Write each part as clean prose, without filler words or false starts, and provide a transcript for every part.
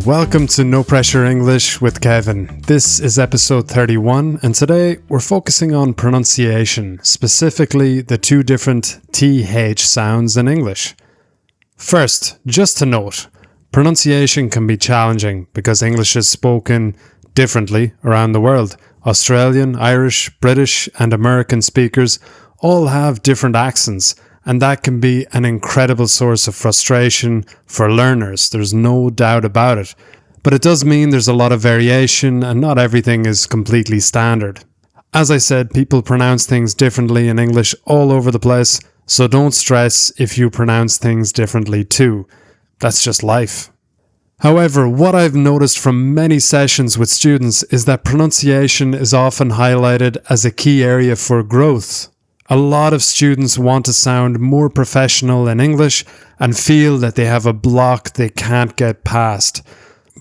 welcome to No Pressure English with Kevin. This is episode 31, and today we're focusing on pronunciation, specifically the two different TH sounds in English. First, just to note, pronunciation can be challenging because English is spoken differently around the world. Australian, Irish, British, and American speakers all have different accents, and that can be an incredible source of frustration for learners. There's no doubt about it. But it does mean there's a lot of variation and not everything is completely standard. As I said, people pronounce things differently in English all over the place, so don't stress if you pronounce things differently too. That's just life. However, what I've noticed from many sessions with students is that pronunciation is often highlighted as a key area for growth. A lot of students want to sound more professional in English and feel that they have a block they can't get past.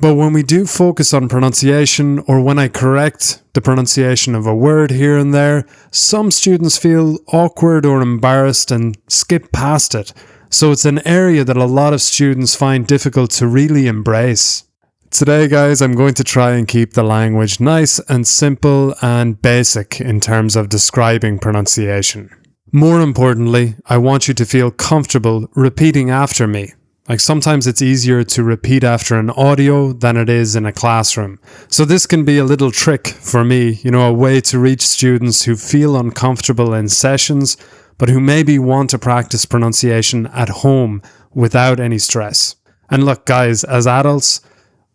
But when we do focus on pronunciation, or when I correct the pronunciation of a word here and there, some students feel awkward or embarrassed and skip past it. So it's an area that a lot of students find difficult to really embrace. Today, guys, I'm going to try and keep the language nice and simple and basic in terms of describing pronunciation. More importantly, I want you to feel comfortable repeating after me. Like sometimes it's easier to repeat after an audio than it is in a classroom. So this can be a little trick for me, a way to reach students who feel uncomfortable in sessions, but who maybe want to practice pronunciation at home without any stress. And look, guys, as adults,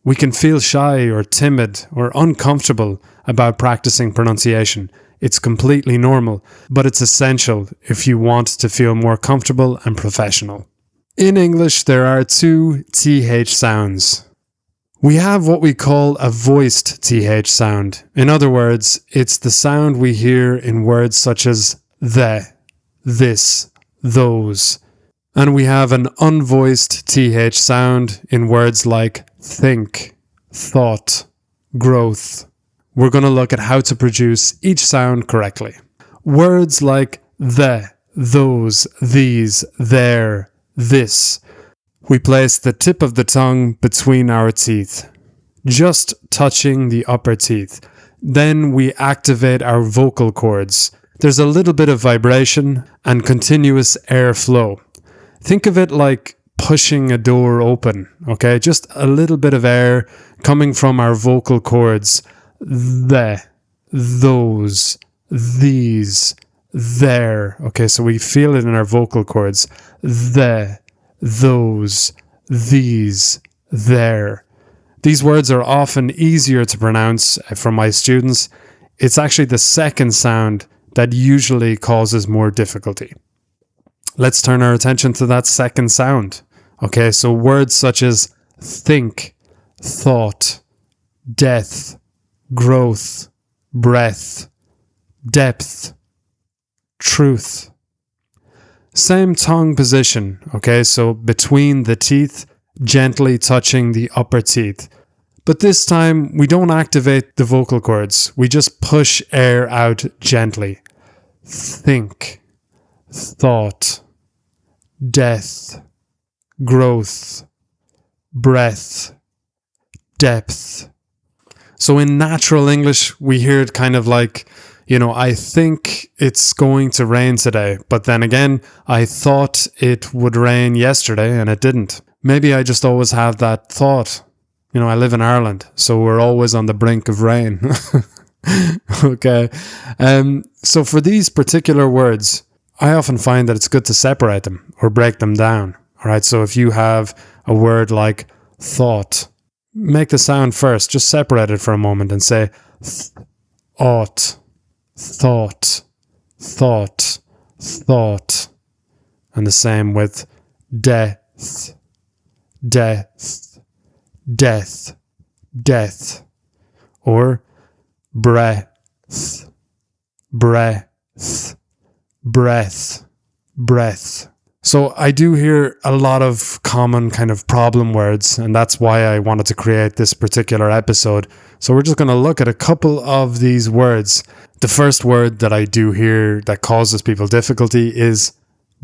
we can feel shy or timid or uncomfortable about practicing pronunciation. It's completely normal, but it's essential if you want to feel more comfortable and professional. In English, there are two TH sounds. We have what we call a voiced TH sound. In other words, it's the sound we hear in words such as the, this, those. And we have an unvoiced TH sound in words like think, thought, growth. We're going to look at how to produce each sound correctly. Words like the, those, these, their, this. We place the tip of the tongue between our teeth, just touching the upper teeth. Then we activate our vocal cords. There's a little bit of vibration and continuous airflow. Think of it like pushing a door open, okay? Just a little bit of air coming from our vocal cords. The, those, these, there. Okay, so we feel it in our vocal cords. The, those, these, there. These words are often easier to pronounce for my students. It's actually the second sound that usually causes more difficulty. Let's turn our attention to that second sound. Okay, so words such as think, thought, death, growth, breath, depth, truth. Same tongue position, okay, so between the teeth, gently touching the upper teeth. But this time, we don't activate the vocal cords. We just push air out gently. Think, thought, death, growth, breath, depth. So in natural English, we hear it kind of like, I think it's going to rain today, but then again, I thought it would rain yesterday and it didn't. Maybe I just always have that thought. I live in Ireland, so we're always on the brink of rain. Okay. So for these particular words, I often find that it's good to separate them or break them down. All right. So if you have a word like thought, make the sound first. Just separate it for a moment and say ought, thought, thought, thought. And the same with death, death, death, death. Or breath, breath, breath, breath. So I do hear a lot of common kind of problem words, and that's why I wanted to create this particular episode. So we're just going to look at a couple of these words. The first word that I do hear that causes people difficulty is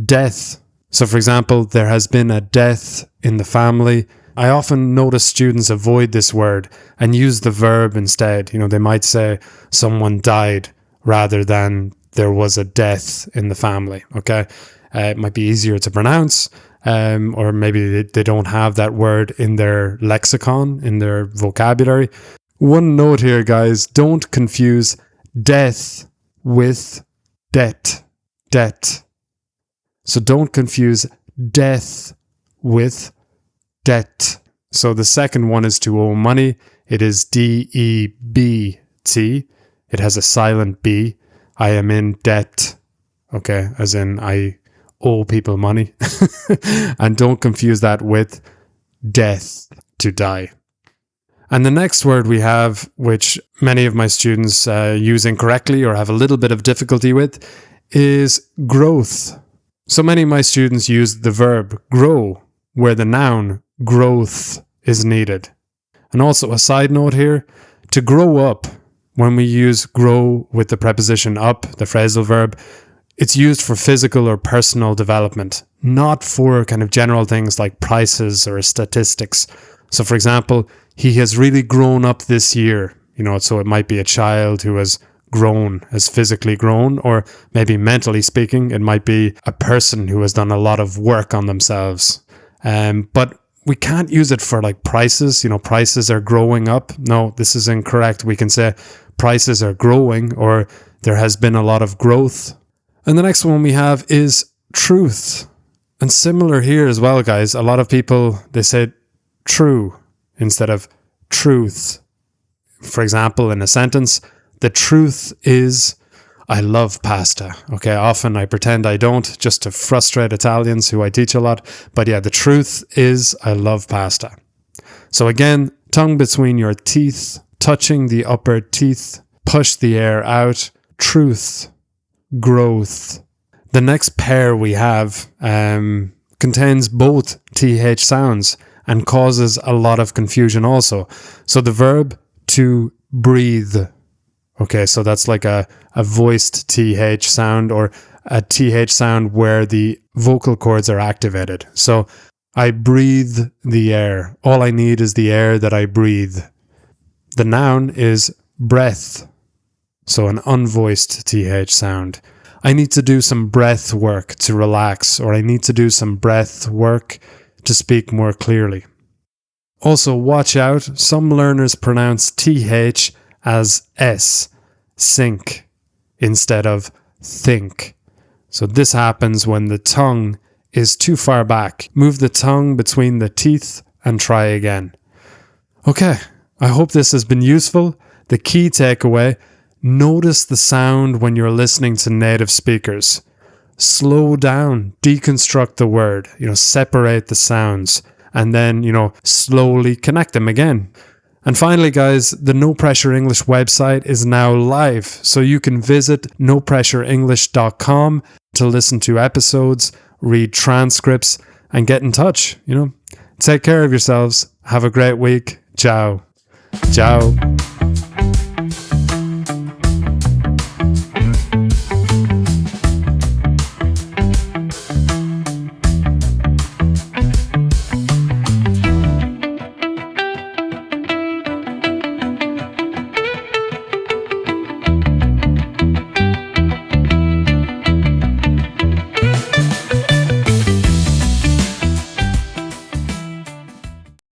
death. So for example, there has been a death in the family. I often notice students avoid this word and use the verb instead. They might say someone died rather than there was a death in the family. Okay. It might be easier to pronounce, or maybe they don't have that word in their lexicon, in their vocabulary. One note here, guys, don't confuse death with debt. Debt. So don't confuse death with debt. So the second one is to owe money. It is D-E-B-T. It has a silent B. I am in debt. Okay, as in I owe people money. And don't confuse that with death, to die. And the next word we have, which many of my students use incorrectly or have a little bit of difficulty with, is growth. So many of my students use the verb grow, where the noun growth is needed. And also a side note here, to grow up, when we use grow with the preposition up, the phrasal verb, it's used for physical or personal development, not for kind of general things like prices or statistics. So for example, he has really grown up this year, so it might be a child who has grown, has physically grown, or maybe mentally speaking, it might be a person who has done a lot of work on themselves. But we can't use it for like prices, prices are growing up. No, this is incorrect. We can say prices are growing, or there has been a lot of growth. And the next one we have is truth. And similar here as well, guys. A lot of people, they say true instead of truth. For example, in a sentence, the truth is, I love pasta. Okay, often I pretend I don't, just to frustrate Italians who I teach a lot. But yeah, the truth is, I love pasta. So again, tongue between your teeth, touching the upper teeth, push the air out, truth, growth. The next pair we have contains both TH sounds and causes a lot of confusion also. So the verb to breathe. Okay, so that's like a voiced TH sound, or a TH sound where the vocal cords are activated. So I breathe the air. All I need is the air that I breathe. The noun is breath. So an unvoiced TH sound. I need to do some breath work to relax, or I need to do some breath work to speak more clearly. Also, watch out, some learners pronounce TH as S, sink, instead of think. So this happens when the tongue is too far back. Move the tongue between the teeth and try again. Okay, I hope this has been useful. The key takeaway: notice the sound when you're listening to native speakers. Slow down, deconstruct the word, separate the sounds, and then, slowly connect them again. And finally, guys, the No Pressure English website is now live, so you can visit nopressureenglish.com to listen to episodes, read transcripts, and get in touch, Take care of yourselves. Have a great week. Ciao. Ciao.